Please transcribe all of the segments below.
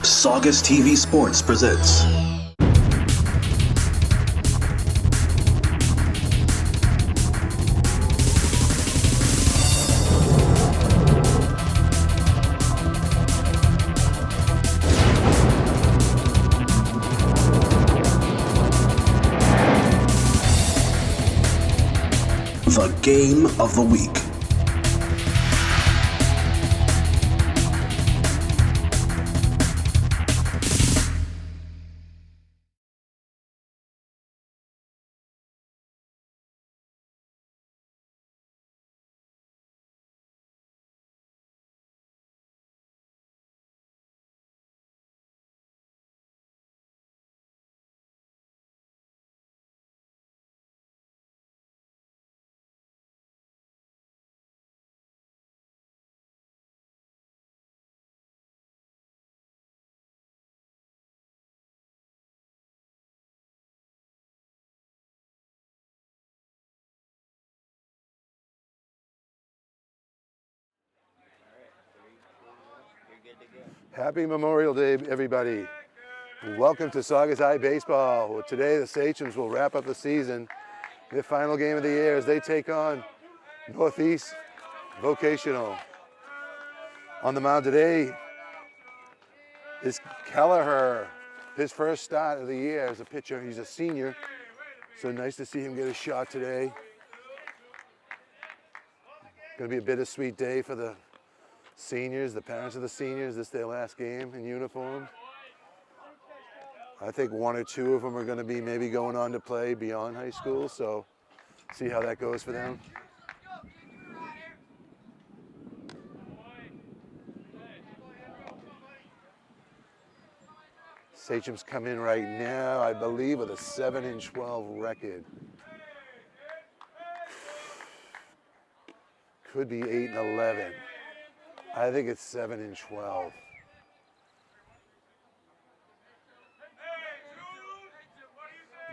Saugus TV Sports presents the Game of the Week. Happy Memorial Day, everybody. Welcome to Saugus High Baseball. Well, today, the Sachems will wrap up the season. Their final game of the year as they take on Northeast Vocational. On the mound today is Kelleher. His first start of the year as a pitcher. He's a senior, so nice to see him get a shot today. Going to be a bittersweet day for the seniors, the parents of the seniors. This is their last game in uniform. I think one or two of them are going to be maybe going on to play beyond high school, so see how that goes for them. Sachems come in right now, I believe, with a 7-12 record. Could be 8-11. I think it's 7-12.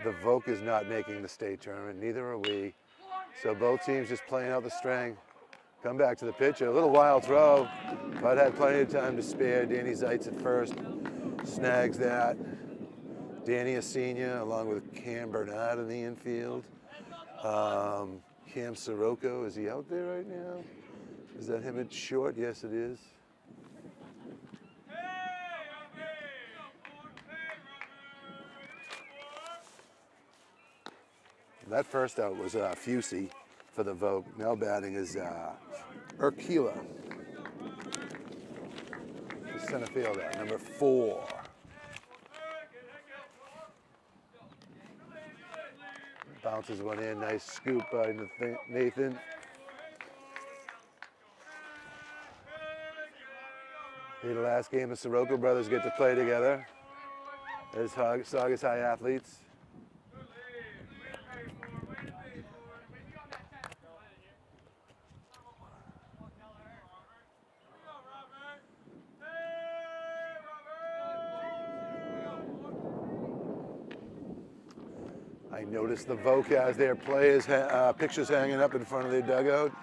The Voc is not making the state tournament, neither are we. So both teams just playing out the string. Come back to the pitcher, a little wild throw, but had plenty of time to spare. Danny Zeitz at first, snags that. Danny, a senior, along with Cam Bernard in the infield. Cam Sirocco, is he out there right now? Is that him at short? Yes, it is. That first out was Fusey for the Voc. Now batting is Urquila, the center fielder, number 4. Bounces one in, nice scoop by Nathan. The last game the Sirocco brothers get to play together as Saugus High athletes. I noticed the Voc has their players' pictures hanging up in front of their dugout.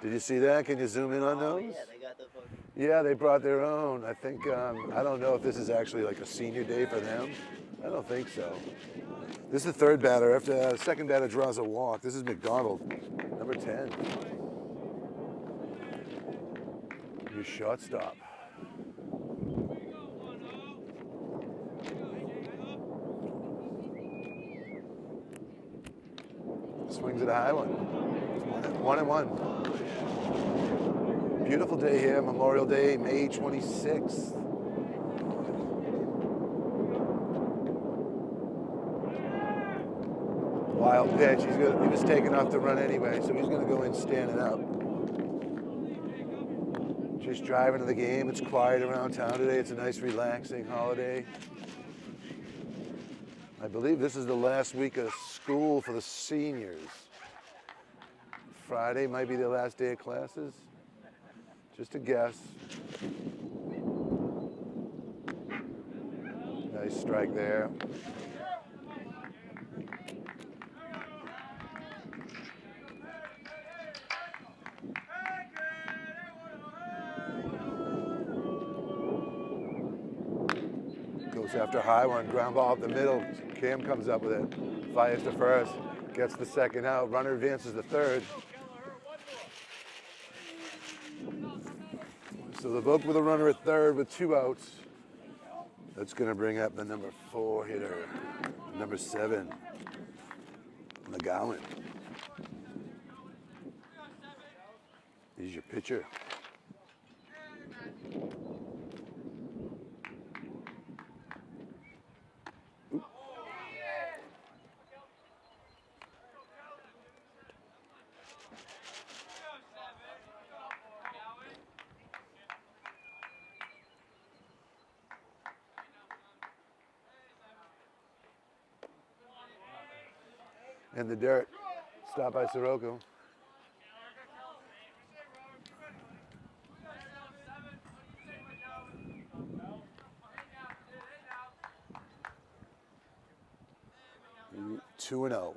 Did you see that? Can you zoom in on those? Yeah, they got the photo. Yeah, they brought their own. I think, I don't know if this is actually like a senior day for them. I don't think so. This is the third batter. After the second batter draws a walk. This is McDonald, number 10. New shortstop. Swings at a high one. 1-1. Beautiful day here, Memorial Day, May 26th. Wild pitch. He was taken off the run anyway, so he's going to go in standing up. Just driving to the game. It's quiet around town today. It's a nice, relaxing holiday. I believe this is the last week of school for the seniors. Friday might be their last day of classes. Just a guess. Nice strike there. Goes after a high one, ground ball up the middle. Cam comes up with it, fires to first, gets the second out. Runner advances to third. So the Vogue with a runner at third with 2 outs. That's going to bring up the number 4 hitter, number 7, McGowan. He's your pitcher. Oop. In the dirt, stopped by Sirocco. Two and 0.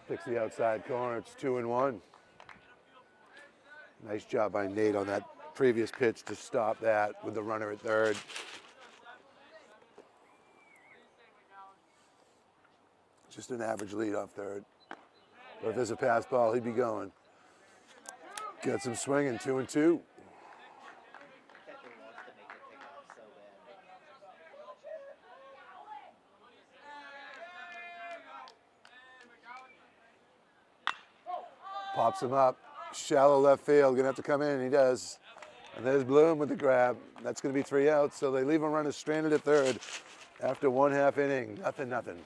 Picks the outside corner. It's 2 and 1. Nice job by Nate on that previous pitch to stop that with the runner at third. Just an average lead off third. But if there's a pass ball, he'd be going. Gets him swinging, 2 and 2. Pops him up, shallow left field, gonna have to come in, and he does. And there's Bloom with the grab. That's gonna be 3 outs, so they leave a runner stranded at third after 1/2 inning, nothing.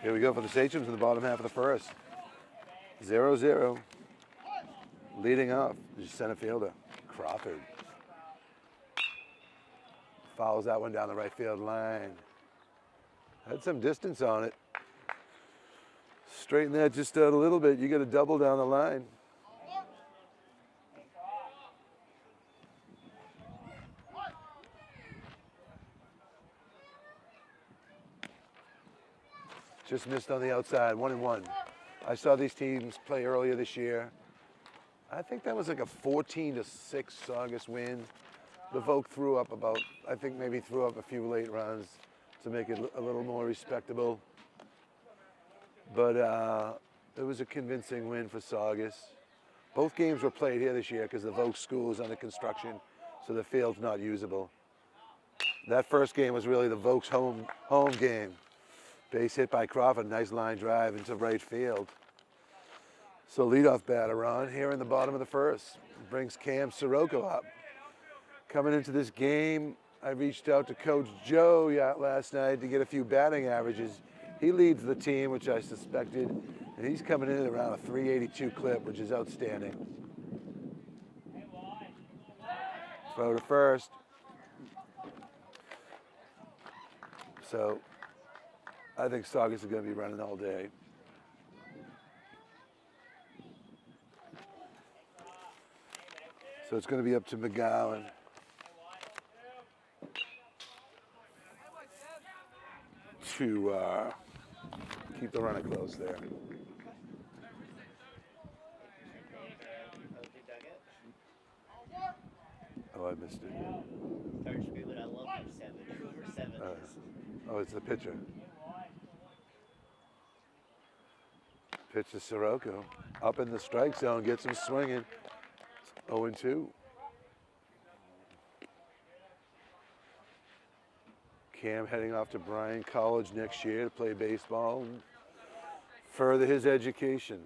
Here we go for the Sachems in the bottom half of the first. 0-0. Leading off is center fielder, Crawford. Fouls that one down the right field line. Had some distance on it. Straighten that just out a little bit. You got a double down the line. Just missed on the outside, 1 and 1. I saw these teams play earlier this year. I think that was like a 14-6 Saugus win. The Vogue threw up about, I think maybe threw up a few late runs to make it a little more respectable. But it was a convincing win for Saugus. Both games were played here this year because the Vogue school is under construction, so the field's not usable. That first game was really the Vogue's home game. Base hit by Crawford, nice line drive into right field. So leadoff batter on here in the bottom of the first. Brings Cam Sirocco up. Coming into this game, I reached out to Coach Joe last night to get a few batting averages. He leads the team, which I suspected, and he's coming in at around a 382 clip, which is outstanding. Throw to first. So I think Saugus is going to be running all day. So it's going to be up to McGowan. To keep the runner close there. Oh, I missed it. Third screen, but I love number 7. Number 7 is. Oh, it's the pitcher. Pitch to Sirocco. Up in the strike zone, gets him swinging. 0-2. Cam heading off to Bryan College next year to play baseball. further his education.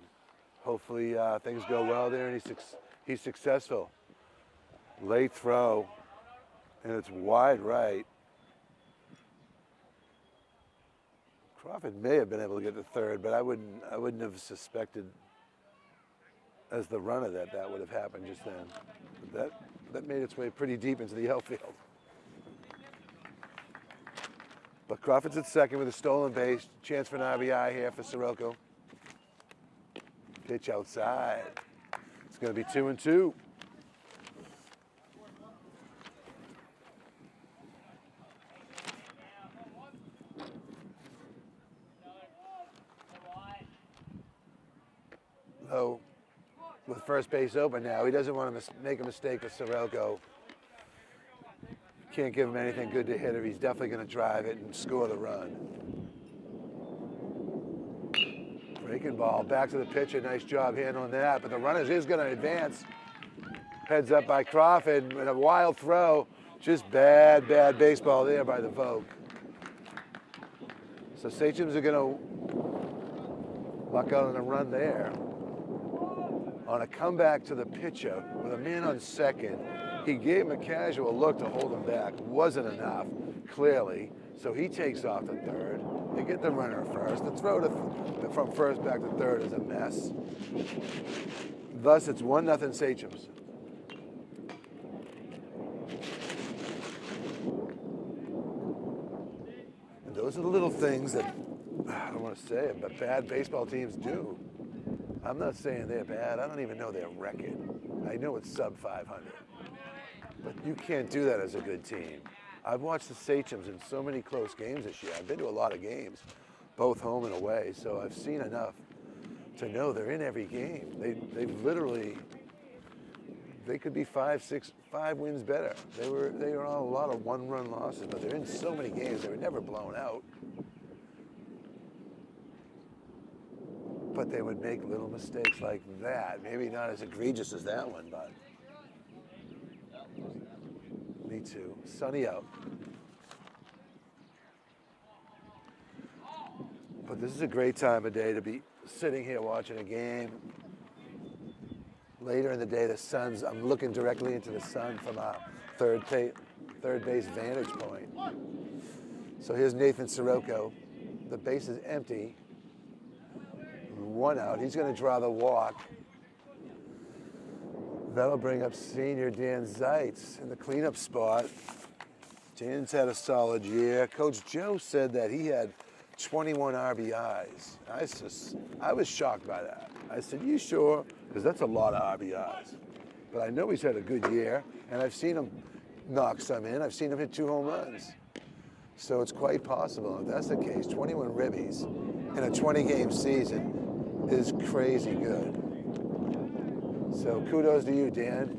Hopefully things go well there and he's successful. Late throw, and it's wide right. Crawford may have been able to get to third, but I wouldn't have suspected as the runner that would have happened just then. But that made its way pretty deep into the outfield. But Crawford's at second with a stolen base. Chance for an RBI here for Sirocco. Pitch outside. It's going to be 2-2. Low with first base open now. He doesn't want to make a mistake with Sirocco. Can't give him anything good to hit, or he's definitely going to drive it and score the run. Breaking ball, back to the pitcher. Nice job handling that, but the runner is going to advance. Heads up by Crawford, and a wild throw. Just bad baseball there by the Vogue. So Sachems are going to luck out on a run there. On a comeback to the pitcher with a man on second, he gave him a casual look to hold him back. Wasn't enough, clearly. So he takes off to third. They get the runner first. The throw from first back to third is a mess. Thus, it's 1-0 Sachems. And those are the little things that, I don't want to say it, but bad baseball teams do. I'm not saying they're bad. I don't even know their record. I know it's sub 500. But you can't do that as a good team. I've watched the Sachems in so many close games this year. I've been to a lot of games, both home and away, so I've seen enough to know they're in every game. They've literally, they could be 5 wins better. They were on a lot of one-run losses, but they're in so many games. They were never blown out. But they would make little mistakes like that. Maybe not as egregious as that one, but me too. Sunny out. But this is a great time of day to be sitting here watching a game. Later in the day, the sun's, I'm looking directly into the sun from a third base vantage point. So here's Nathan Sirocco. The base is empty. 1 out. He's going to draw the walk. That'll bring up senior Dan Zeitz in the cleanup spot. Dan's had a solid year. Coach Joe said that he had 21 RBIs. I was shocked by that. I said, you sure? Because that's a lot of RBIs. But I know he's had a good year, and I've seen him knock some in. I've seen him hit 2 home runs. So it's quite possible. If that's the case, 21 ribbies in a 20-game season is crazy good. So kudos to you, Dan.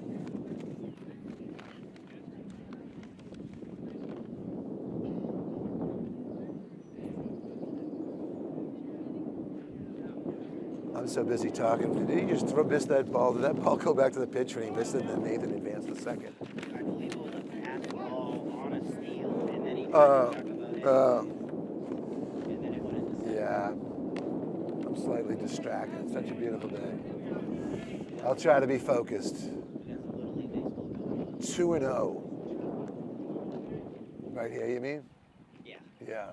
I'm so busy talking. Did he just miss that ball? Did that ball go back to the pitcher and he missed it and then Nathan advanced to second? I believe it was a pass ball on a steal, and then he tried to talk about it. And then it went into second. Yeah. I'm slightly distracted. It's such a beautiful day. I'll try to be focused. 2-0. Right here, you mean? Yeah. Yeah.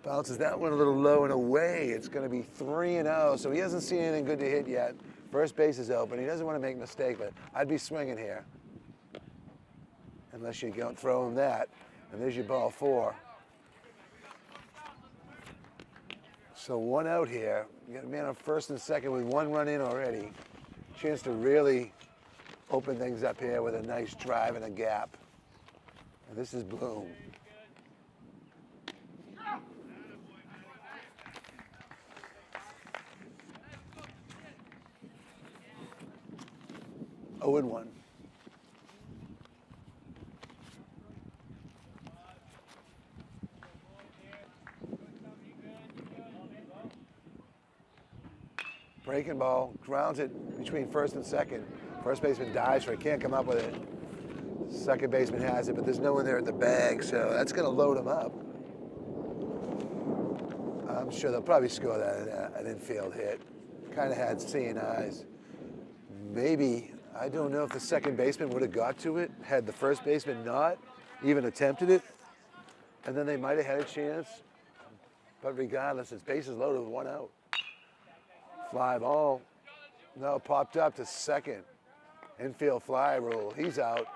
Bounces that one a little low and away. It's going to be 3-0. So he hasn't seen anything good to hit yet. First base is open. He doesn't want to make a mistake, but I'd be swinging here. Unless you don't throw him that. And there's your ball 4. So 1 out here. You got a man on first and second with 1 run in already. Chance to really open things up here with a nice drive and a gap. And this is Bloom. Oh and 1. Breaking ball, grounds it between first and second. First baseman dives for it, can't come up with it. Second baseman has it, but there's no one there at the bag, so that's going to load him up. I'm sure they'll probably score that an infield hit. Kind of had seeing eyes. Maybe, I don't know if the second baseman would have got to it had the first baseman not even attempted it. And then they might have had a chance. But regardless, it's bases loaded with 1 out. Fly ball. No, popped up to second. Infield fly rule. He's out.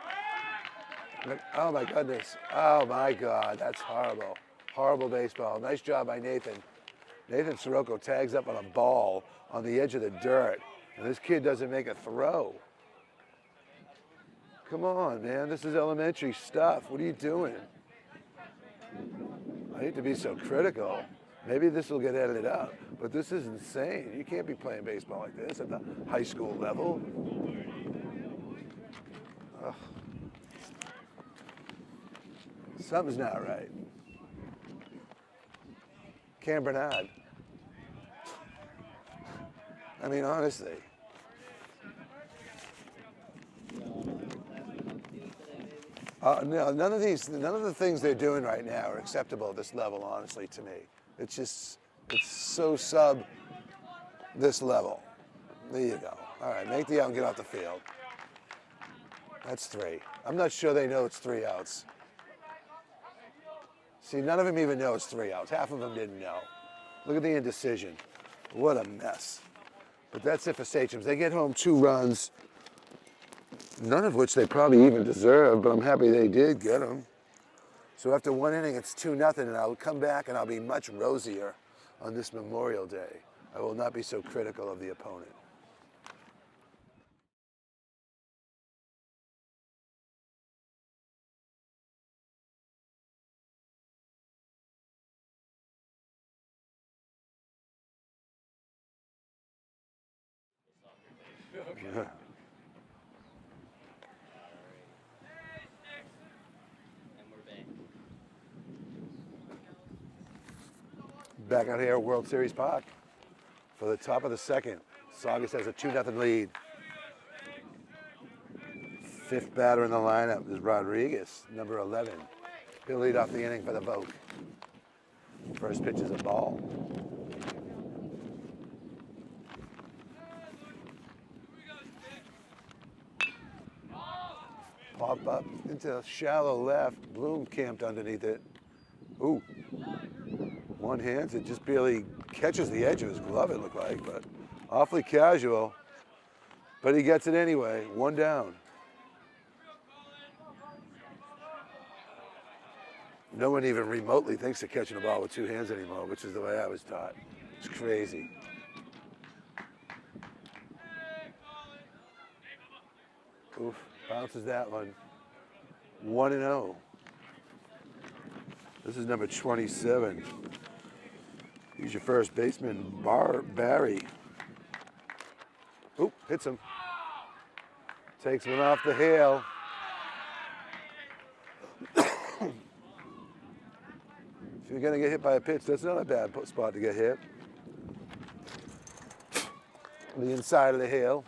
Oh my goodness. Oh my God. That's horrible. Horrible baseball. Nice job by Nathan. Nathan Sirocco tags up on a ball on the edge of the dirt. And this kid doesn't make a throw. Come on, man. This is elementary stuff. What are you doing? I hate to be so critical. Maybe this will get edited out, but this is insane. You can't be playing baseball like this at the high school level. Ugh. Something's not right. Cam Bernard. I mean, honestly. No, none of the things they're doing right now are acceptable at this level, honestly, to me. It's so sub this level. There you go. All right, make the out and get off the field. That's 3. I'm not sure they know it's 3 outs. See, none of them even know it's 3 outs. Half of them didn't know. Look at the indecision. What a mess. But that's it for Sachems. They get home 2 runs, none of which they probably even deserve, but I'm happy they did get them. So after 1 inning, it's 2-0, and I'll come back and I'll be much rosier on this Memorial Day. I will not be so critical of the opponent. Yeah. Back out here at World Series Park for the top of the second. Saugus has a 2-0 lead. 5th batter in the lineup is Rodriguez, number 11. He'll lead off the inning for the Vogue. First pitch is a ball. Pop up into shallow left. Bloom camped underneath it. Ooh. One hands it, just barely catches the edge of his glove, it looked like, but awfully casual. But he gets it anyway. 1 down. No one even remotely thinks of catching a ball with 2 hands anymore, which is the way I was taught. It's crazy. Oof, bounces that one. 1-0. This is number 27. He's your first baseman, Barry. Oop, hits him. Takes one off the hail. If you're gonna get hit by a pitch, that's not a bad spot to get hit. The inside of the hail.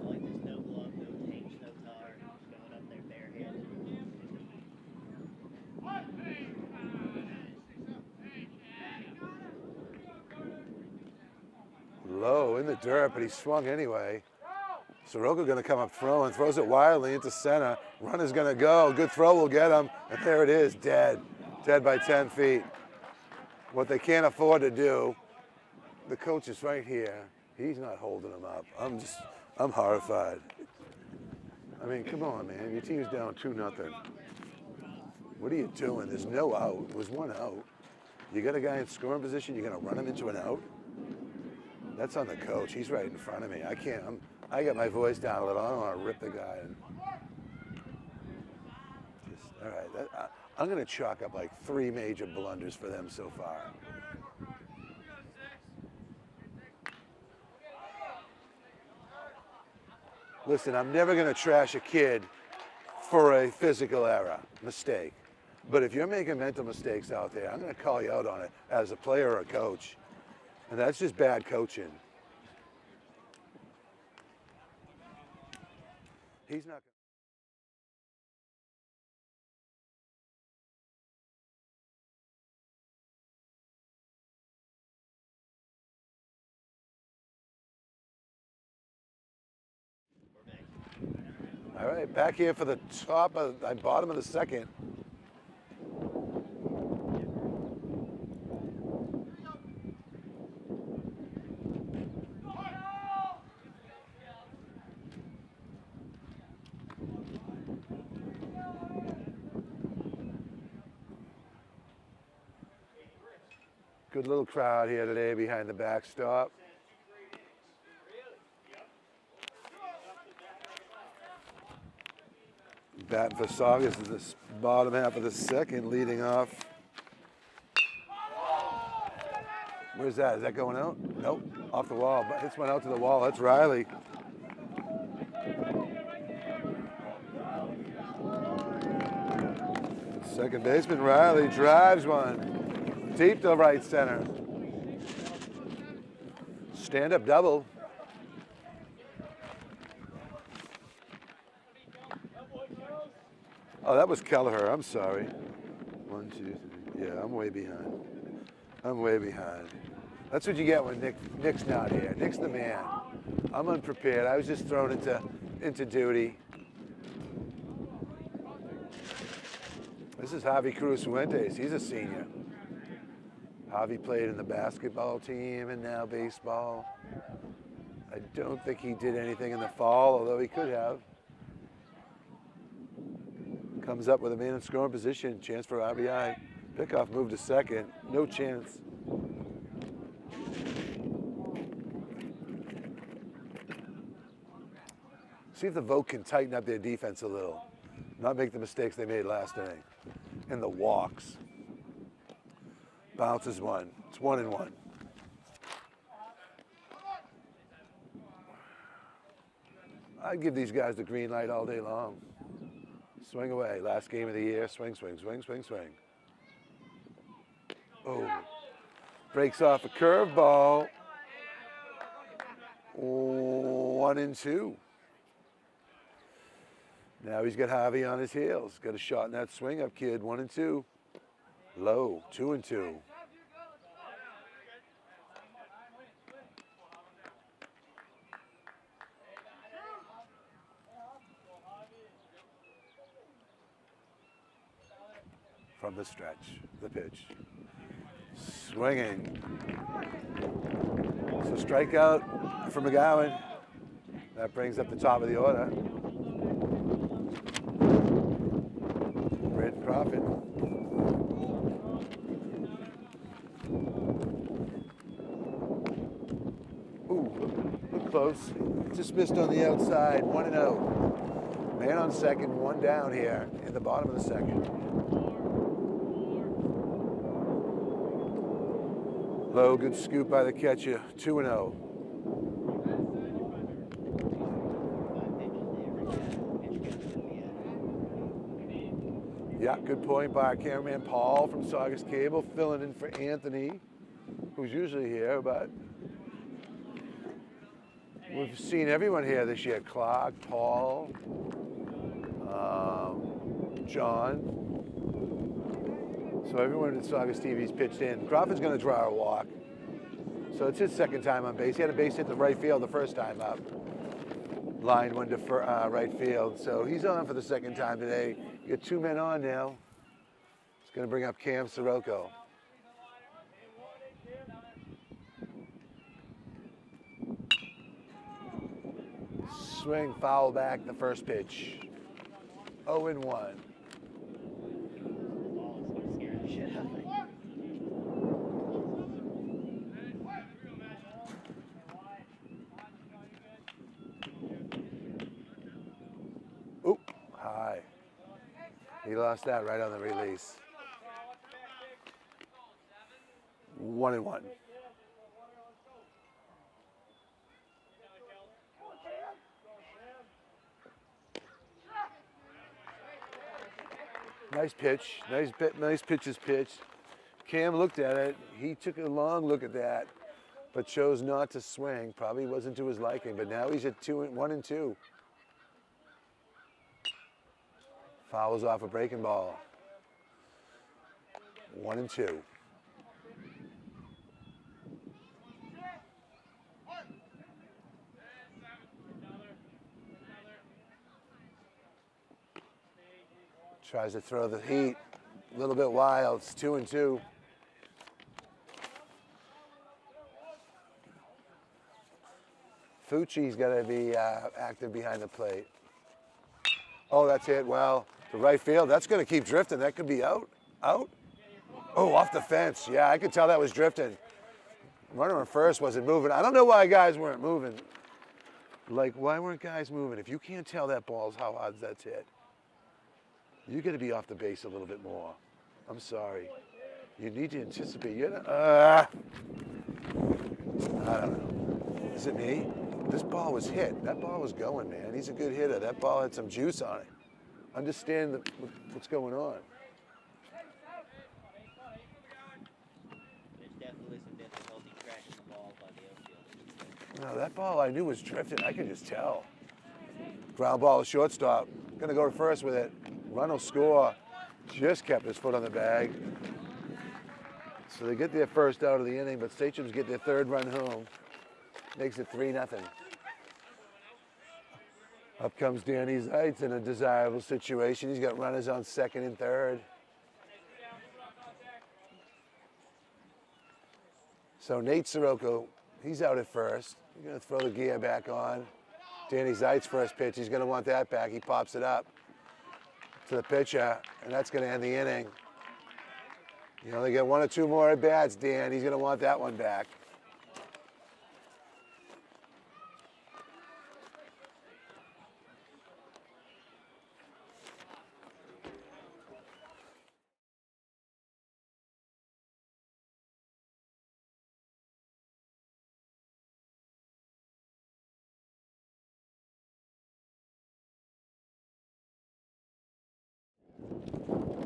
Like there's no glove, no tapes, no tar, just going up there barehanded. Low in the dirt, but he swung anyway. Sirocco gonna come up throwing, throws it wildly into center. Runner's gonna go, good throw will get him, and there it is, dead. Dead by 10 feet. What they can't afford to do, the coach is right here. He's not holding him up. I'm horrified. I mean, come on, man, your team's down 2-0. What are you doing? There's no out, it was 1 out. You got a guy in scoring position, you're gonna run him into an out? That's on the coach. He's right in front of me. I can't. I got my voice down a little. I don't want to rip the guy. All right. I'm going to chalk up like 3 major blunders for them so far. Listen, I'm never going to trash a kid for a physical error, mistake. But if you're making mental mistakes out there, I'm going to call you out on it as a player or a coach. And that's just bad coaching. He's not. right, back here for the bottom of the second. Good little crowd here today behind the backstop. Batting for Saugus is this bottom half of the second, leading off. Where's that? Is that going out? Nope, off the wall. But this went out to the wall. That's Riley. Second baseman Riley drives one deep to right center. Stand-up double. Oh, that was Kelleher. I'm sorry. 1, 2, 3. Yeah, I'm way behind. I'm way behind. That's what you get when Nick's not here. Nick's the man. I'm unprepared. I was just thrown into duty. This is Javi Cruz Fuentes. He's a senior. Javi played in the basketball team and now baseball. I don't think he did anything in the fall, although he could have. Comes up with a man in scoring position, chance for RBI. Pickoff move to second, no chance. See if the Vogue can tighten up their defense a little. Not make the mistakes they made last inning. And the walks. Bounces one. It's 1-1. I'd give these guys the green light all day long. Swing away. Last game of the year. Swing, swing, swing, swing, swing. Oh. Breaks off a curveball. 1-2. Now he's got Javi on his heels. Got a shot in that swing up, kid. 1-2. Low. 2-2. From the stretch, the pitch. Swinging. So strikeout for McGowan. That brings up the top of the order. Braden Crawford. Ooh, look close. Just missed on the outside, 1-0. Man on second, one down here in the bottom of the second. Low, good scoop by the catcher, 2-0. Yeah, good point by our cameraman Paul from Saugus Cable, filling in for Anthony, who's usually here, but we've seen everyone here this year. Clark, Paul, John. So everyone at Saugus TV's pitched in. Crawford's going to draw a walk. So it's his second time on base. He had a base hit to right field the first time up. Line one to right field. So he's on for the second time today. You got two men on now. It's going to bring up Cam Sirocco. Swing, foul back the first pitch. 0-1. Oop, high. He lost that right on the release. 1-1. Nice pitch. Nice pitch is pitched. Cam looked at it. He took a long look at that, but chose not to swing. Probably wasn't to his liking, but now he's at 1-2. Fouls off a breaking ball. 1-2. Tries to throw the heat. A little bit wild. It's 2-2. Fucci's got to be active behind the plate. Oh, that's it. Well, to right field. That's going to keep drifting. That could be out. Out. Oh, off the fence. Yeah, I could tell that was drifting. Runner on first wasn't moving. I don't know why guys weren't moving. Like, why weren't guys moving? If you can't tell that ball's how hard that's hit, you got to be off the base a little bit more. I'm sorry. You need to anticipate. I don't know. Is it me? This ball was hit. That ball was going, man. He's a good hitter. That ball had some juice on it. Understand what's going on. There's definitely some difficulty tracking the ball by the outfield. No, that ball I knew was drifting. I could just tell. Ground ball to shortstop. Gonna go to first with it. Run will score. Just kept his foot on the bag. So they get their first out of the inning, but Sachems get their third run home. Makes it 3-0. Up comes Danny Zeitz in a desirable situation. He's got runners on second and third. So Nate Sirocco, he's out at first. He's going to throw the gear back on. Danny Zeitz first pitch. He's going to want that back. He pops it up to the pitcher, and that's going to end the inning. You only get 1 or 2 more at bats, Dan. He's going to want that one back.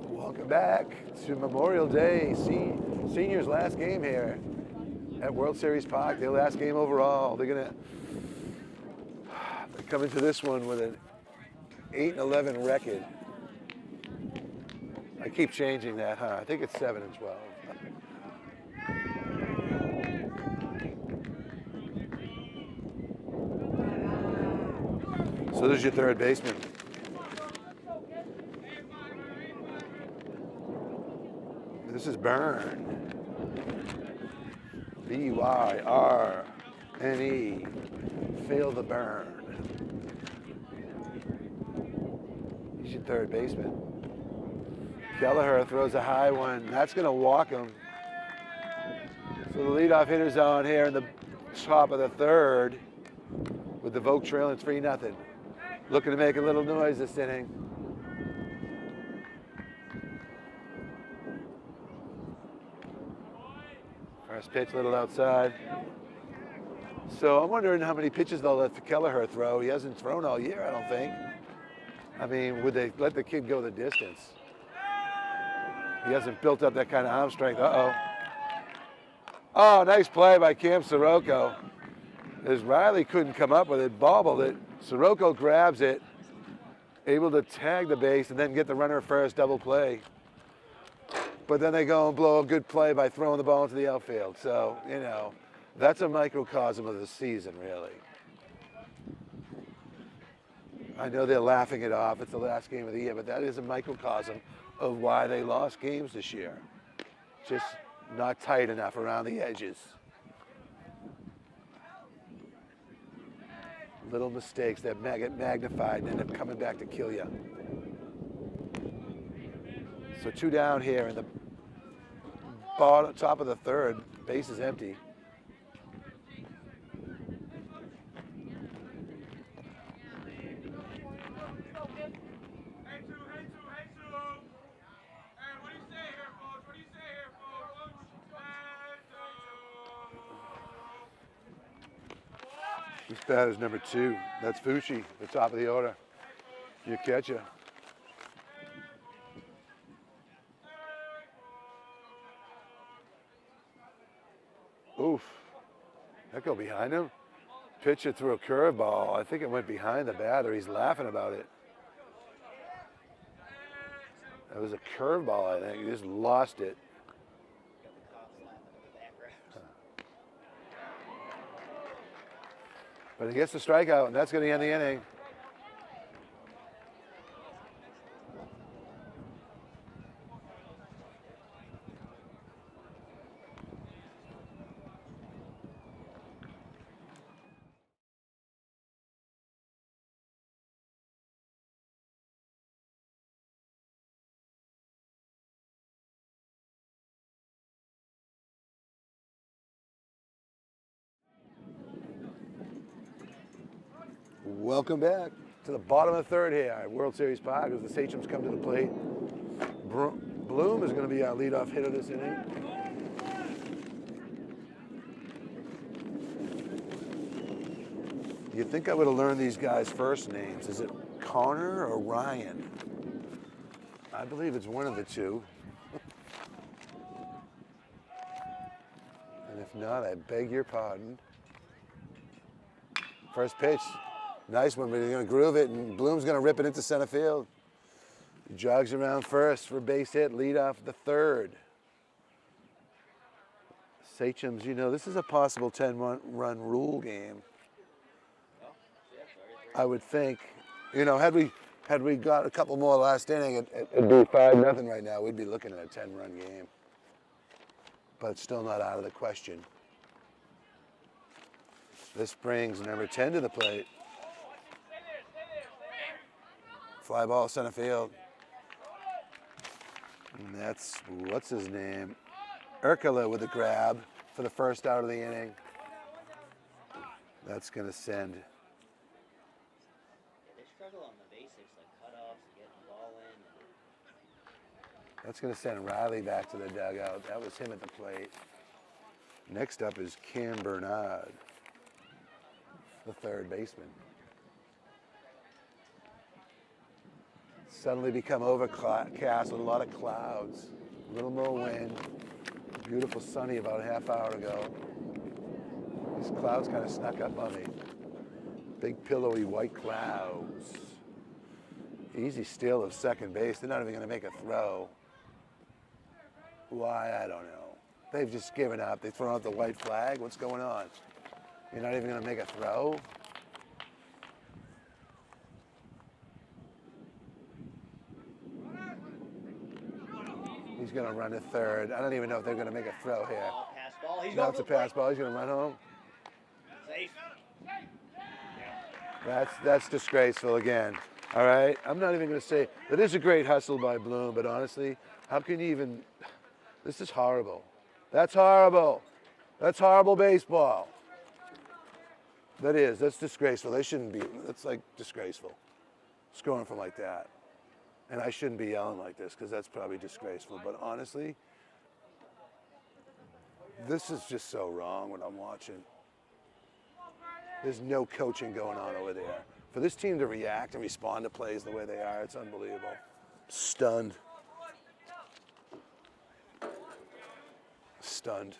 Welcome back to Memorial Day, seniors' last game here at World Series Park. Their last game overall. They're come into this one with an 8-11 record. I keep changing that, huh? I think it's 7-12. So there's your third baseman. This is Byrne. B-Y-R-N-E. Feel the burn. He's your third baseman. Kelleher throws a high one. That's going to walk him. So the leadoff hitter's on here in the top of the third with the Vogt trailing 3-0. Looking to make a little noise this inning. First pitch, a little outside. So I'm wondering how many pitches they'll let Kelleher throw. He hasn't thrown all year, I don't think. I mean, would they let the kid go the distance? He hasn't built up that kind of arm strength. Uh-oh. Oh, nice play by Cam Sirocco. As Riley couldn't come up with it, bobbled it. Sirocco grabs it, able to tag the base and then get the runner first, double play. But then they go and blow a good play by throwing the ball into the outfield. So, you know, that's a microcosm of the season, really. I know they're laughing it off. It's the last game of the year, but that is a microcosm of why they lost games this year. Just not tight enough around the edges. Little mistakes that get magnified and end up coming back to kill you. So 2 down here in the bottom, top of the third. Base is empty. This batter's number 2. That's Fucci, the top of the order. Your catcher. Oof. That go behind him? Pitcher threw a curveball. I think it went behind the batter. He's laughing about it. That was a curveball, I think. He just lost it. But he gets the strikeout, and that's going to end the inning. Welcome back to the bottom of the third here at World Series Park as the Sachems come to the plate. Bloom is going to be our leadoff hitter this inning. You'd think I would have learned these guys' first names. Is it Connor or Ryan? I believe it's one of the two. And if not, I beg your pardon. First pitch, nice one, but he's going to groove it, and Bloom's going to rip it into center field. He jogs around first for a base hit, lead off the third. Sachems, you know, this is a possible 10-run rule game. I would think, you know, had we got a couple more last inning, it'd be 5-0 right now. We'd be looking at a 10-run game. But it's still not out of the question. This brings number 10 to the plate. Fly ball center field. And that's, what's his name? Urkala with a grab for the first out of the inning. That's going to send. They struggle on the basics, like cutoffs, getting the ball in. That's going to send Riley back to the dugout. That was him at the plate. Next up is Cam Bernard, the third baseman. Suddenly become overcast with a lot of clouds, a little more wind. Beautiful sunny about a half hour ago. These clouds kind of snuck up on me. Big pillowy white clouds. Easy steal of second base. They're not even going to make a throw. Why, I don't know. They've just given up. They've thrown out the white flag. What's going on? You're not even going to make a throw? He's going to run to third. I don't even know if they're going to make a throw here. Pass ball. He's Now it's a pass ball. He's going to run home. Safe. That's disgraceful again. All right? I'm not even going to say that is a great hustle by Bloom, but honestly, how can you even? This is horrible. That's horrible. That's horrible baseball. That is. That's disgraceful. They shouldn't be. That's like disgraceful. Scoring from like that. And I shouldn't be yelling like this because that's probably disgraceful. But honestly, this is just so wrong what I'm watching. There's no coaching going on over there. For this team to react and respond to plays the way they are, it's unbelievable. Stunned. Stunned.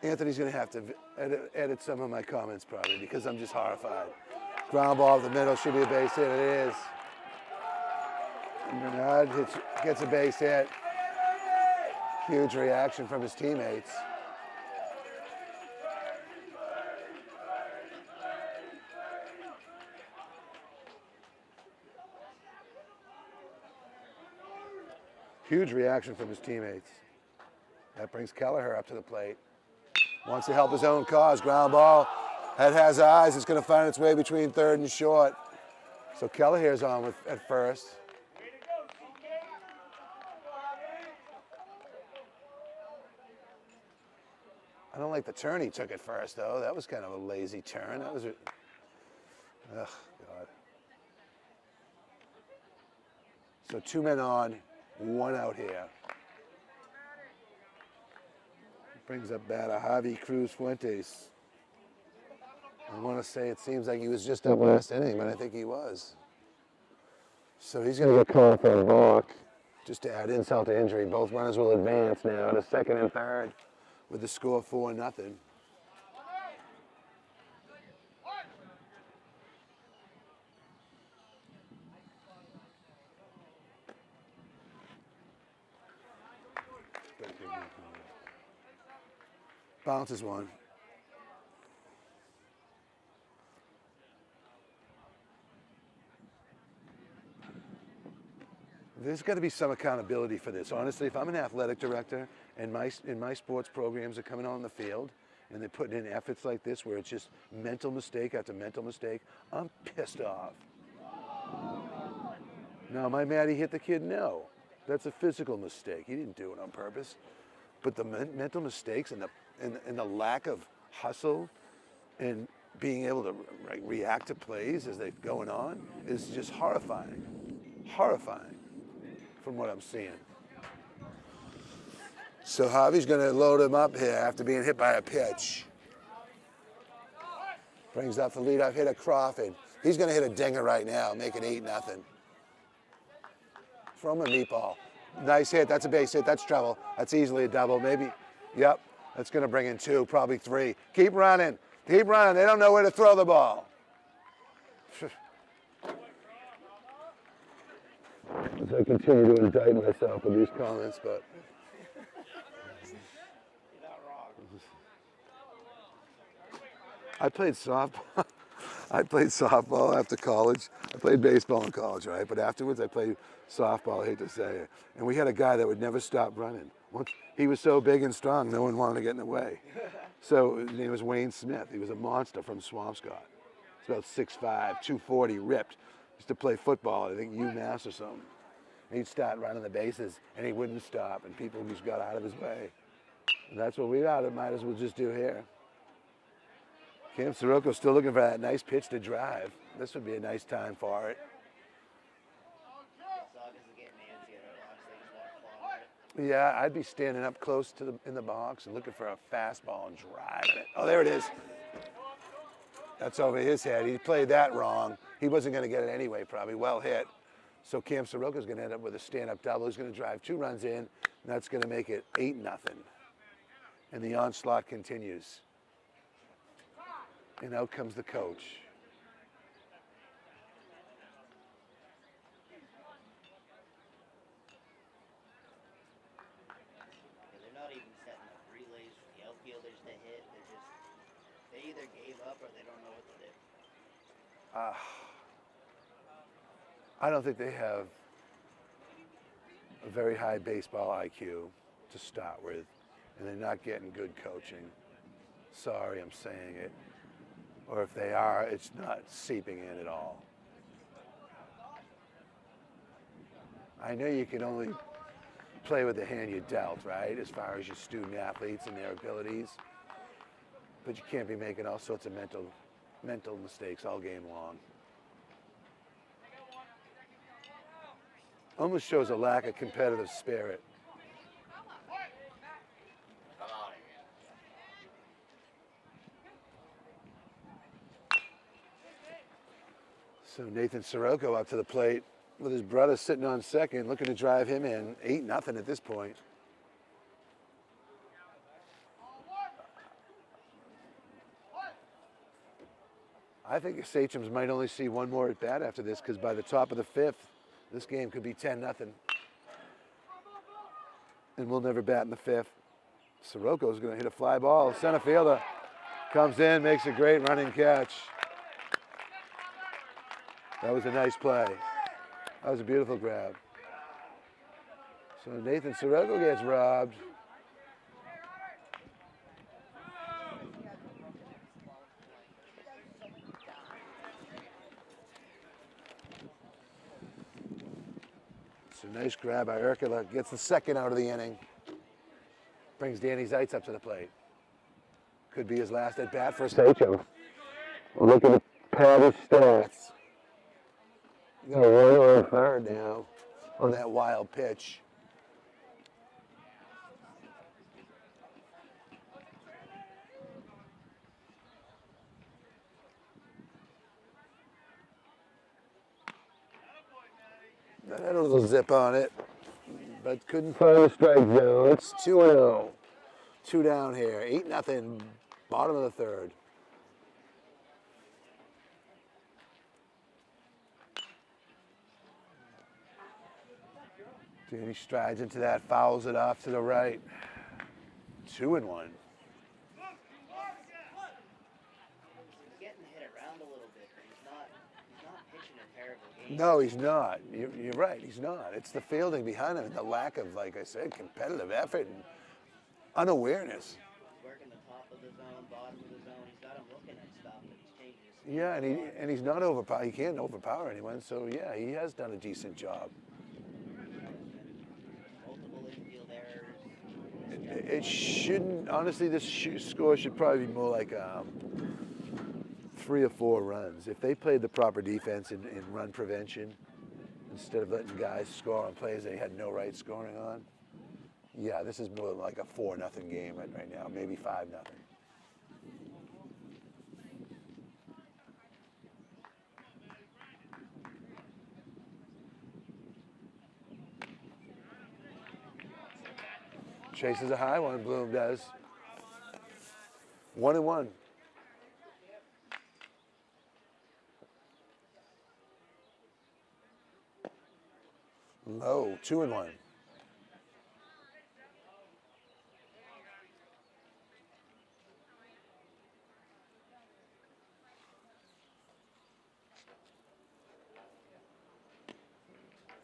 Anthony's going to have to edit some of my comments probably because I'm just horrified. Ground ball to the middle, should be a base hit. It is. Bernard gets a base hit. Huge reaction from his teammates. Huge reaction from his teammates. That brings Kelleher up to the plate. Wants to help his own cause. Ground ball. Head has eyes. It's going to find its way between third and short. So Kelleher's on at first. I don't like the turn he took at first, though. That was kind of a lazy turn. That was. Ugh, God. So 2 men on, 1 out here. Brings up batter Javi Cruz Fuentes. I want to say it seems like he was just up last inning, but I think he was. So he's going to get called for a balk. Just to add insult to injury, both runners will advance now to second and third with the score 4-0. Bounces one. There's got to be some accountability for this. Honestly, if I'm an athletic director and my sports programs are coming on the field and they're putting in efforts like this where it's just mental mistake after mental mistake, I'm pissed off. Now, am I mad he hit the kid? No. That's a physical mistake. He didn't do it on purpose. But the mental mistakes and the lack of hustle and being able to react to plays as they're going on is just horrifying. Horrifying from what I'm seeing. So Javi's going to load him up here after being hit by a pitch. Brings up the leadoff hitter, Crawford. He's going to hit a dinger right now, make it 8-0. Throw him a meatball. Nice hit. That's a base hit. That's trouble. That's easily a double. Maybe. Yep. That's going to bring in 2, probably 3. Keep running. Keep running. They don't know where to throw the ball. As I continue to indict myself with these comments, but. I played softball. I played softball after college. I played baseball in college, right? But afterwards, I played softball. I hate to say it. And we had a guy that would never stop running. Once he was so big and strong, no one wanted to get in the way. So his name was Wayne Smith. He was a monster from Swampscott. He's about 6'5", 240, ripped. Used to play football, I think UMass or something. And he'd start running the bases, and he wouldn't stop, and people just got out of his way. And that's what we might as well just do here. Cam Soroko's still looking for that nice pitch to drive. This would be a nice time for it. Yeah, I'd be standing up close to in the box and looking for a fastball and driving it. Oh, there it is. That's over his head. He played that wrong. He wasn't going to get it anyway, probably. Well hit. So Cam Soroko's going to end up with a stand-up double. He's going to drive 2 runs in, and that's going to make it 8-0. And the onslaught continues. And out comes the coach. They're not even setting up relays for the outfielders to hit. They either gave up or they don't know what to do. I don't think they have a very high baseball IQ to start with, and they're not getting good coaching. Sorry, I'm saying it. Or if they are, it's not seeping in at all. I know you can only play with the hand you dealt, right, as far as your student athletes and their abilities, but you can't be making all sorts of mental mistakes all game long. Almost shows a lack of competitive spirit. So Nathan Soroko up to the plate with his brother sitting on second, looking to drive him in. 8-0 at this point. I think the Sachems might only see one more at bat after this, because by the top of the 5th, this game could be 10-0. And we'll never bat in the 5th. Soroko's going to hit a fly ball. Center fielder comes in, makes a great running catch. That was a nice play. That was a beautiful grab. So Nathan Soroko gets robbed. It's a nice grab by Urquela. Gets the second out of the inning. Brings Danny Zeitz up to the plate. Could be his last at bat for Sachem. Look at the pad of stats. You got a runner on third now on that wild pitch. Had a little zip on it, but couldn't find a strike zone. It's 2-0. 2 down here. 8-0. Bottom of the 3rd. Danny strides into that, fouls it off to the right. 2-1. He's getting hit around a little bit, but he's not pitching a terrible game. No, he's not. You're right, he's not. It's the fielding behind him and the lack of, like I said, competitive effort and unawareness. He's working the top of the zone, bottom of the zone. He's got him looking at stuff, but he's changing his speed. Yeah, and he's not overpower. He can't overpower anyone. So yeah, he has done a decent job. Multiple infield errors. It shouldn't. Honestly, this score should probably be more like 3 or 4 runs. If they played the proper defense in run prevention, instead of letting guys score on plays they had no right scoring on, yeah, this is more like a 4-0 game right now, maybe 5-0. Chases a high one, Bloom does. 1-1. Low, 2-1.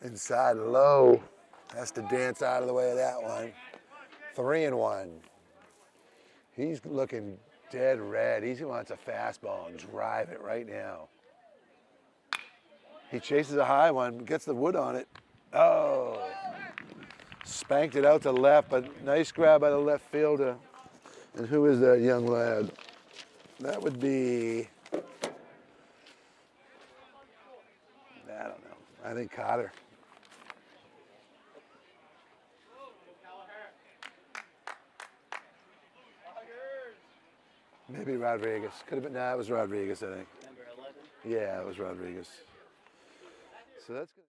Inside low. Has to dance out of the way of that one. 3-1. He's looking dead red. He wants a fastball and drive it right now. He chases a high one, gets the wood on it. Oh, spanked it out to left, but nice grab by the left fielder. And who is that young lad? That would be, I don't know. I think Cotter. Maybe Rodriguez. Could have been, nah, it was Rodriguez, I think. Number 11. Yeah, it was Rodriguez. So that's good.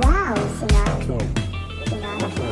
Wow, Sinatra. Sinatra.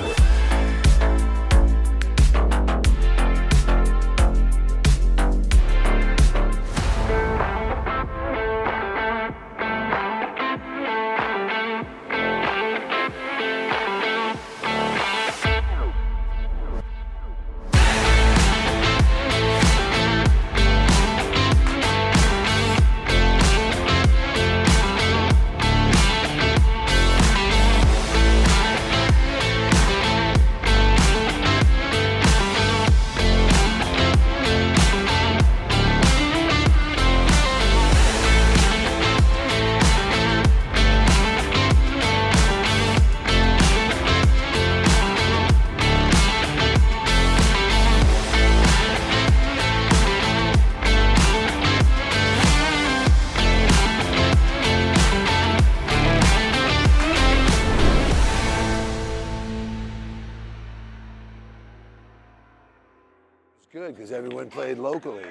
It's good because everyone played locally.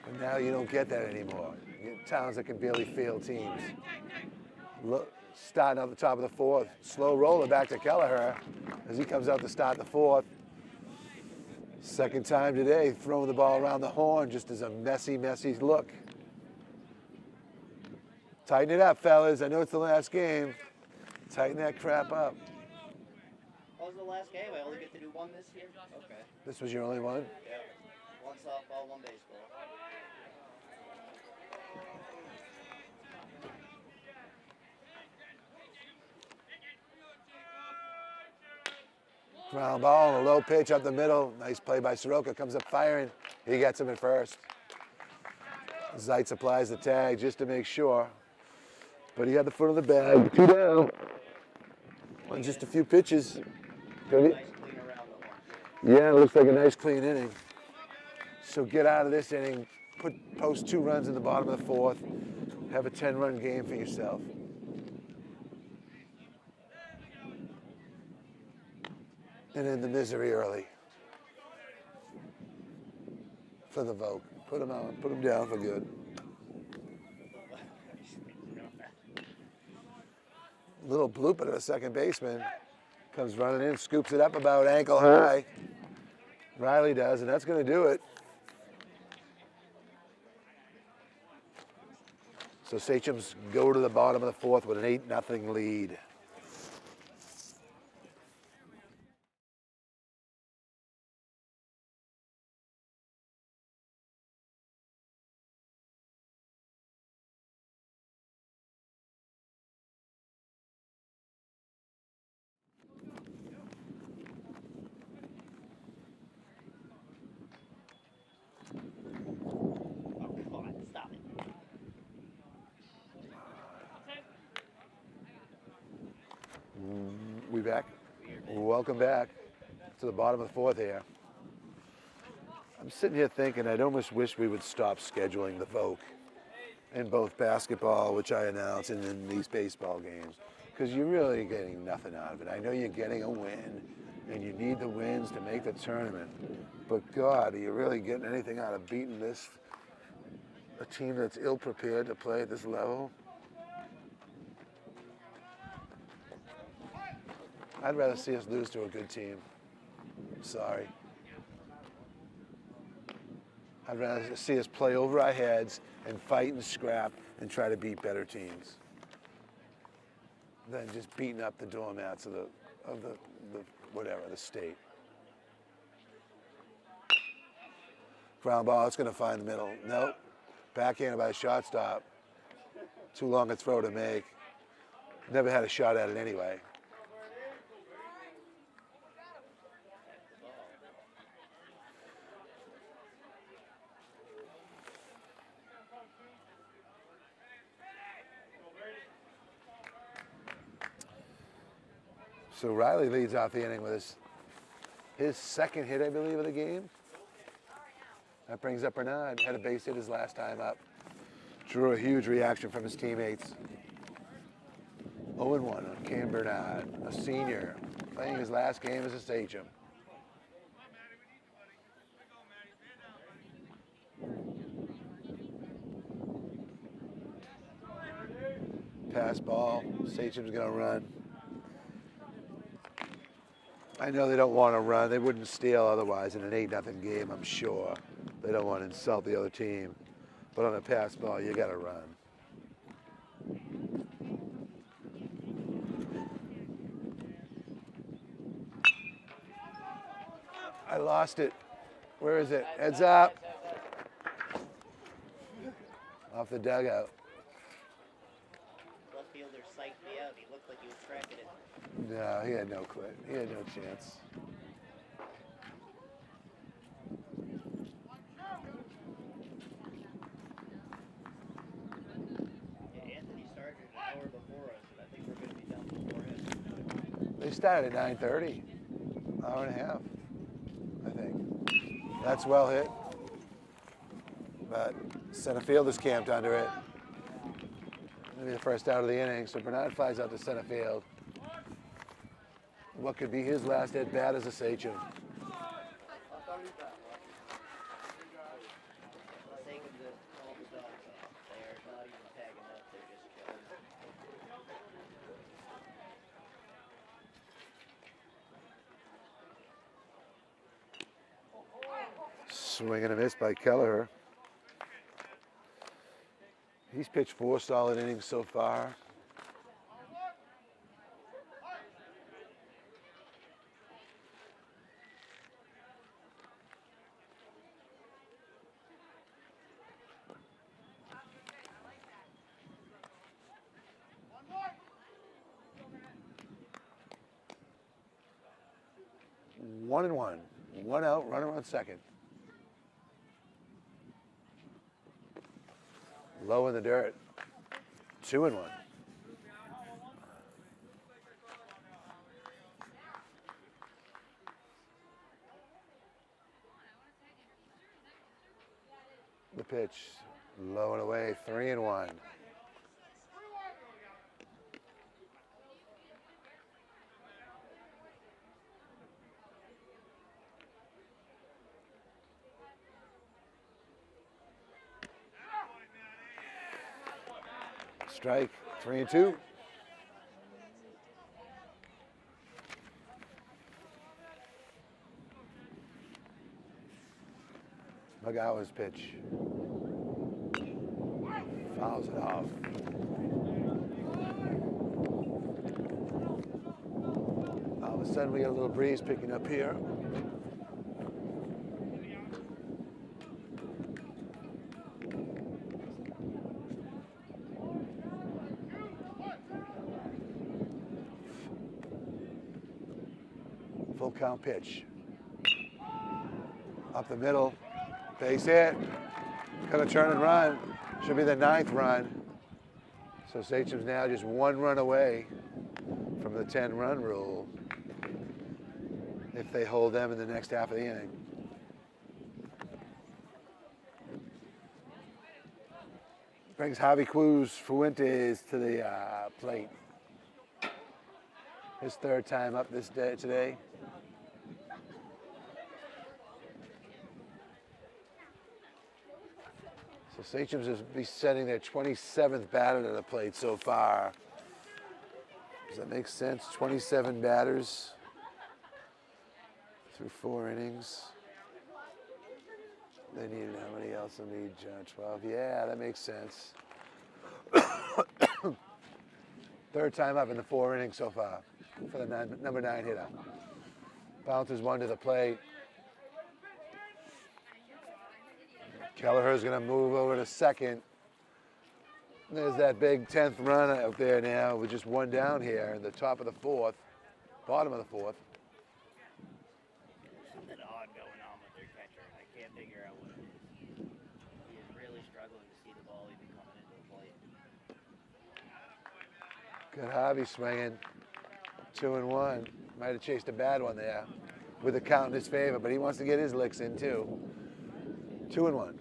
But now you don't get that anymore. You get towns that can barely field teams. Starting out the top of the 4th. Slow roller back to Kelleher as he comes out to start the 4th. Second time today, throwing the ball around the horn just as a messy, messy look. Tighten it up, fellas. I know it's the last game. Tighten that crap up. What was the last game? I only get to do one this year? Okay. This was your only one? Yeah. One softball, one baseball. Ground ball, a low pitch up the middle. Nice play by Soroka. Comes up firing. He gets him in first. Zeitz applies the tag just to make sure. But he had the foot of the bag. 2 down. On just a few pitches. Nice clean around the horn. Yeah, it looks like a nice clean inning. So get out of this inning. Post 2 runs in the bottom of the 4th. Have a 10-run game for yourself. And end the misery early for the vote. Put him out. Put him down for good. Little blooper to the second baseman. Comes running in, scoops it up about ankle high. Riley does, and that's going to do it. So Sachems go to the bottom of the 4th with an 8-0 lead. We back? Welcome back to the bottom of the fourth here. I'm sitting here thinking I'd almost wish we would stop scheduling the vote in both basketball, which I announce, and in these baseball games, because you're really getting nothing out of it. I know you're getting a win, and you need the wins to make the tournament, but God, are you really getting anything out of beating a team that's ill-prepared to play at this level? I'd rather see us lose to a good team. Sorry. I'd rather see us play over our heads and fight and scrap and try to beat better teams than just beating up the doormats of the state. Ground ball, it's going to find the middle. Nope. Backhanded by a shortstop. Too long a throw to make. Never had a shot at it anyway. So Riley leads off the inning with his second hit, I believe, of the game. That brings up Bernard. Had a base hit his last time up. Drew a huge reaction from his teammates. 0-1 on Cam Bernard, a senior, playing his last game as a Sachem. Pass ball, Sachem's gonna run. I know they don't want to run. They wouldn't steal otherwise in an 8-0 game, I'm sure. They don't want to insult the other team. But on a pass ball, you got to run. I lost it. Where is it? Heads up. Off the dugout. Left fielder psyched me out. He looked like he was tracking it. No, he had no clue. He had no chance. Yeah, Anthony started an hour before us, and I think we're going to be done before him. They started at 9:30. Hour and a half, I think. That's well hit. But center fielder's camped under it. Maybe the first out of the inning, so Bernard flies out to center field. What could be his last at bat as a Sachem. The Sachems have called the dogs off. They are not even tagging up. They're just killing. Swing and a miss by Kelleher. He's pitched 4 solid innings so far. One and one. One out, runner on second. Low in the dirt. 2-1. The pitch, low and away, 3-1. Strike, 3-2. Magawa's pitch. Fouls it off. All of a sudden we got a little breeze picking up here. Full count pitch. Up the middle. Base hit. Gonna turn and run. Should be the 9th run. So Sachem's now just 1 run away from from the 10-run rule if they hold them in the next half of the inning. Brings Javi Cruz Fuentes to the plate. His third time up today. So Sachems is be setting their 27th batter to the plate so far. Does that make sense? 27 batters through 4 innings. They needed how many else? They need 12. Yeah, that makes sense. Third time up in the 4 innings so far for the number 9 hitter. Bounces one to the plate. Kelleher's going to move over to second. There's that big 10th run out there now with just one down here in the top of the 4th, bottom of the 4th. Something odd going on with their catcher. I can't figure out what it is. He is really struggling to see the ball even coming into the plate. Good Javi swinging. 2-1. Might have chased a bad one there with the count in his favor, but he wants to get his licks in too. 2-1.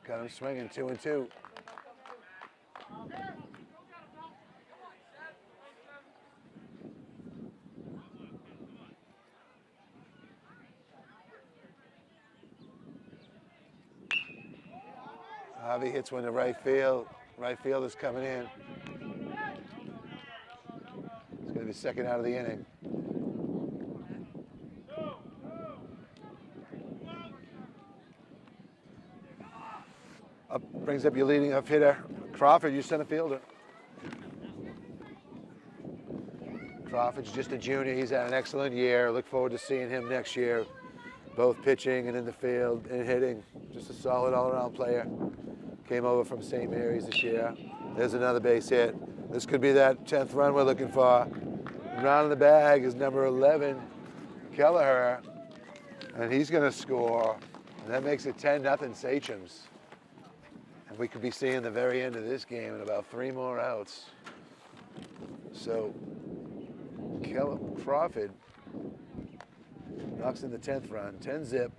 Got him swinging, 2-2. Javi hits one to right field. Right field is coming in. It's going to be second out of the inning. Brings up your leading up hitter, Crawford, your center fielder. Crawford's just a junior. He's had an excellent year. Look forward to seeing him next year, both pitching and in the field and hitting. Just a solid all-around player. Came over from St. Mary's this year. There's another base hit. This could be that 10th run we're looking for. Round in the bag is number 11, Kelleher, and he's going to score. And that makes it 10-0 Sachems. And we could be seeing the very end of this game in about 3 more outs. So Crawford knocks in the 10th run, 10-zip.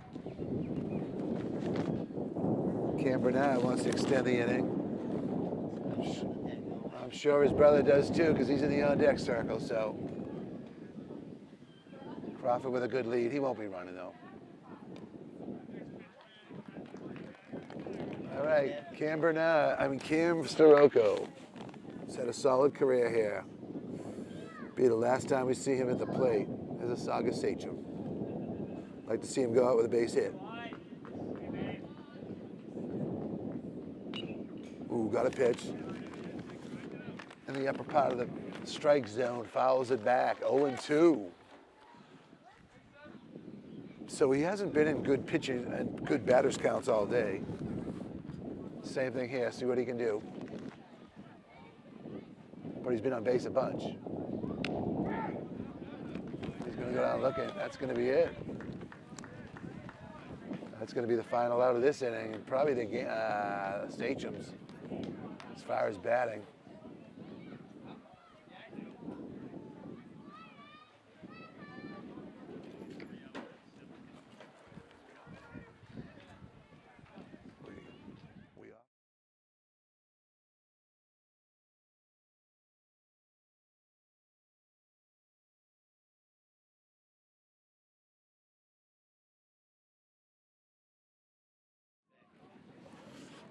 Cam Bernard wants to extend the inning. I'm sure his brother does too, because he's in the on-deck circle. So Crawford with a good lead. He won't be running though. All right, Cam Storoko. He's had a solid career here. Be the last time we see him at the plate as a Saugus Sachem. Like to see him go out with a base hit. Ooh, got a pitch. In the upper part of the strike zone, fouls it back, 0-2. So he hasn't been in good pitching and good batters counts all day. Same thing here, see what he can do. But he's been on base a bunch. He's gonna go down looking, that's gonna be it. That's gonna be the final out of this inning, and probably the game, Sachems, as far as batting.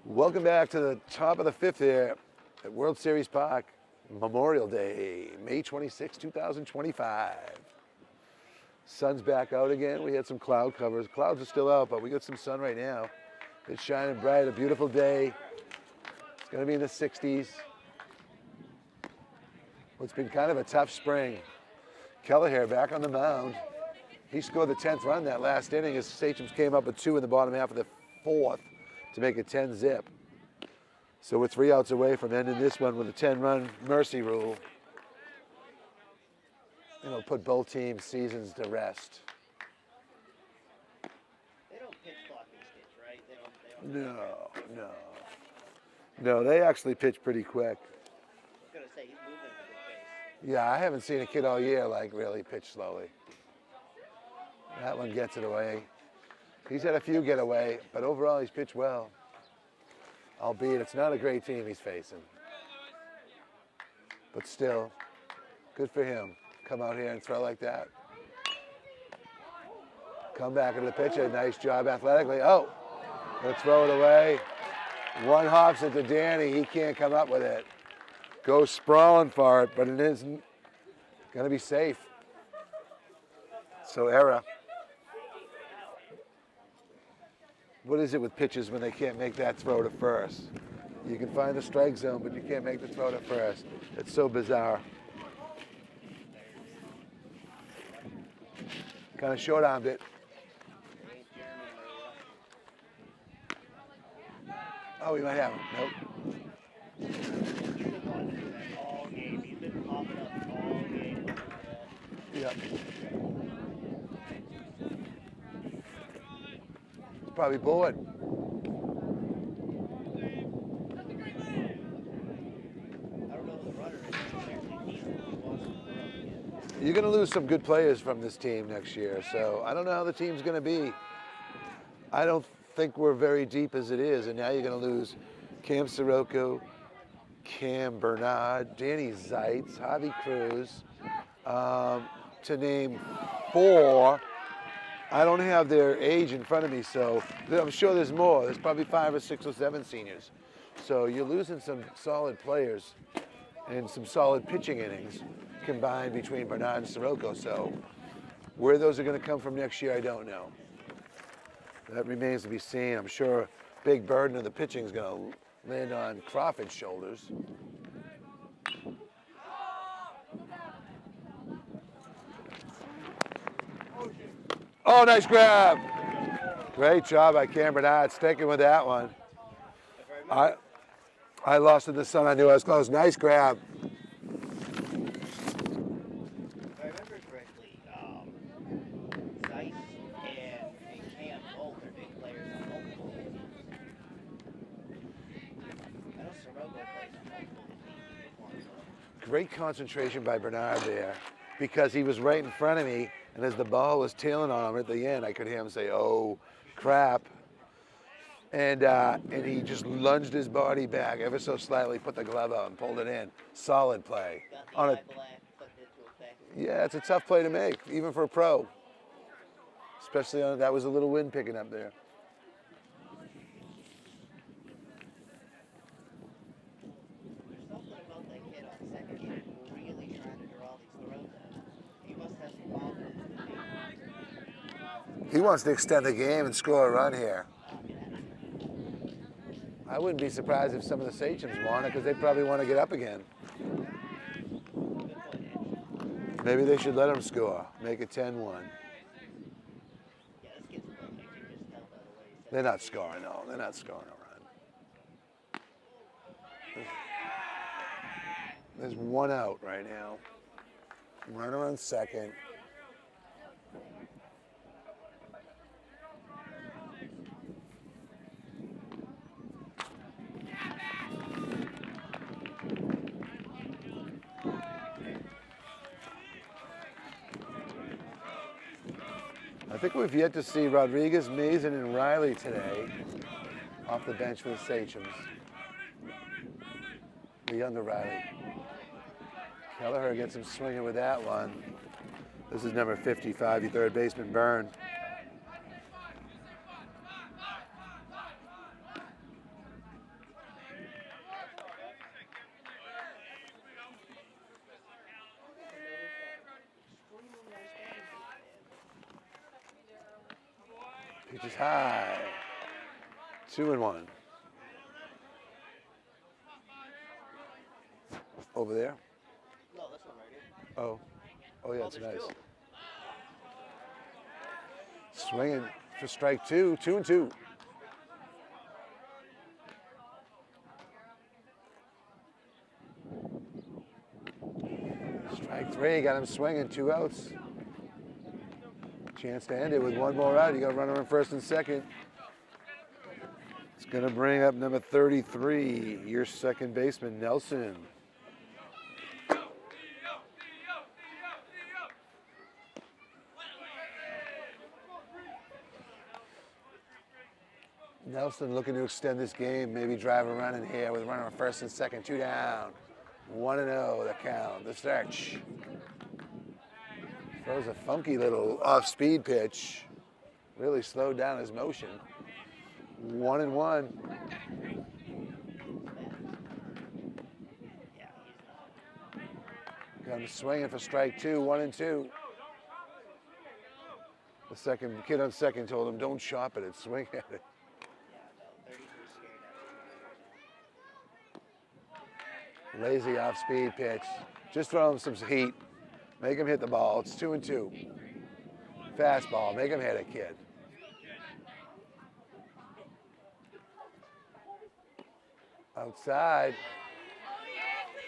Welcome back to the top of the 5th here at World Series Park, Memorial Day, May 26, 2025. Sun's back out again. We had some cloud covers. Clouds are still out, but we got some sun right now. It's shining bright, a beautiful day. It's going to be in the 60s. Well, it's been kind of a tough spring. Kelleher back on the mound. He scored the 10th run that last inning as Sachems came up with 2 in the bottom half of the 4th. To make it 10-zip. So we're 3 outs away from ending this one with a 10-run mercy rule. It'll put both teams' seasons to rest. They don't pitch clock these kids, right? They don't No. No, they actually pitch pretty quick. I was gonna say he's moving at a good pace. Yeah, I haven't seen a kid all year like really pitch slowly. That one gets it away. He's had a few get away, but overall he's pitched well. Albeit it's not a great team he's facing. But still, good for him. Come out here and throw like that. Come back into the pitcher. Nice job athletically. Oh, gonna throw it away. One hops it to Danny. He can't come up with it. Goes sprawling for it, but it isn't gonna be safe. So error. What is it with pitchers when they can't make that throw to first? You can find the strike zone, but you can't make the throw to first. It's so bizarre. Kind of short-armed it. Oh, we might have him. Nope. All game. He's been popping up all game. Yep. He's probably bored. I don't know who the runner is. You're going to lose some good players from this team next year, so I don't know how the team's going to be. I don't think we're very deep as it is, and now you're going to lose Cam Sirocco, Cam Bernard, Danny Zeitz, Javi Cruz, to name 4. I don't have their age in front of me, so I'm sure there's more. There's probably 5 or 6 or 7 seniors. So you're losing some solid players and some solid pitching innings combined between Bernard and Sirocco. So where those are going to come from next year, I don't know. That remains to be seen. I'm sure a big burden of the pitching is going to land on Crawford's shoulders. Oh, nice grab. Great job by Cam Bernard sticking with that one. I lost in the sun. I knew I was close. Nice grab. If I remember correctly, Zeiss and Cam both are big players on multiple teams. I know Sirocco plays on multiple teams before. Great concentration by Bernard there because he was right in front of me, and as the ball was tailing on him at the end, I could hear him say, "Oh, crap." And he just lunged his body back ever so slightly, put the glove out and pulled it in. Solid play. Got the On a, eye black, put it into effect. yeah, it's a tough play to make, even for a pro. Especially on, that was a little wind picking up there. There's something about that kid on second year really trying to draw these throws out. He must have some confidence in the team. He wants to extend the game and score a run here. I wouldn't be surprised if some of the Sachems want it because they probably want to get up again. Maybe they should let him score, make it 10-1. Yeah, this kid's perfect. You just tell by the way he said They're not scoring, no. They're not scoring a run. There's one out right now. Runner on second. I think we've yet to see Rodriguez, Mason, and Riley today off the bench for the Sachems. The younger Riley. Kelleher gets him swinging with that one. This is number 55, your third baseman, Byrne. Pitch is high. 2-1. Over there. no, this one right here. Oh. Oh, yeah, Oh, it's there's nice. two. Swinging for strike 2, 2-2. Strike 3, got him swinging, 2 outs. Chance to end it with one more out. You got a runner in first and second. It's going to bring up number 33, your second baseman, Nelson. Nelson looking to extend this game, maybe drive a run in here with a runner on first and second, 2 down. 1-0 the count, the stretch. Throws a funky little off-speed pitch. Really slowed down his motion. 1-1. Comes swinging for strike 2, 1-2. The second kid on second told him, don't chop it, swing at it. Lazy off-speed pitch. Just throw him some heat. Make him hit the ball. It's 2-2. Fastball. Make him hit it, kid. Outside.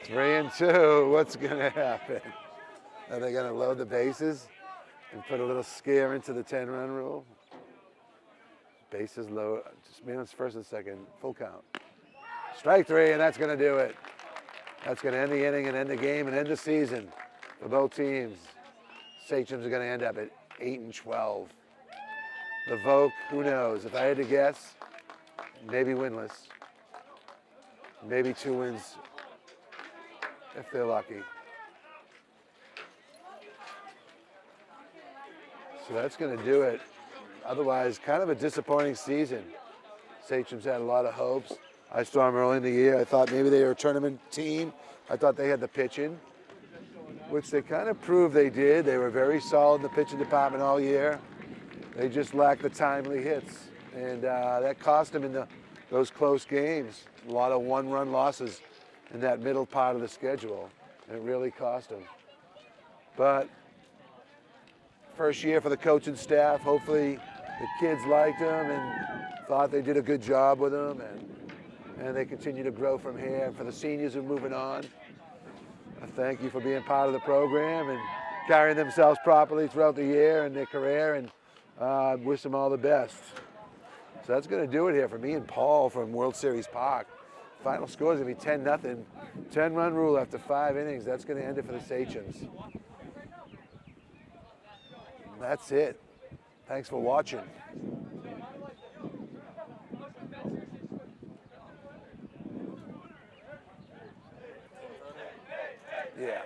3-2. What's going to happen? Are they going to load the bases and put a little scare into the 10-run rule? Bases low. Just minutes first and second. Full count. Strike 3, and that's going to do it. That's going to end the inning and end the game and end the season for both teams. Sachems are going to end up at 8-12. The Vogue, who knows? If I had to guess, maybe winless. Maybe 2 wins if they're lucky. So that's going to do it. Otherwise, kind of a disappointing season. Sachems had a lot of hopes. I saw them early in the year. I thought maybe they were a tournament team. I thought they had the pitching, which they kind of proved they did. They were very solid in the pitching department all year. They just lacked the timely hits, and that cost them in those close games. A lot of one-run losses in that middle part of the schedule, and it really cost them. But first year for the coaching staff. Hopefully the kids liked them and thought they did a good job with them, and they continue to grow from here. And for the seniors who are moving on, I thank you for being part of the program and carrying themselves properly throughout the year and their career, and wish them all the best. So that's going to do it here for me and Paul from World Series Park. Final score is going to be 10-0. 10-run rule after 5 innings. That's going to end it for the Sachems. That's it. Thanks for watching. Yeah.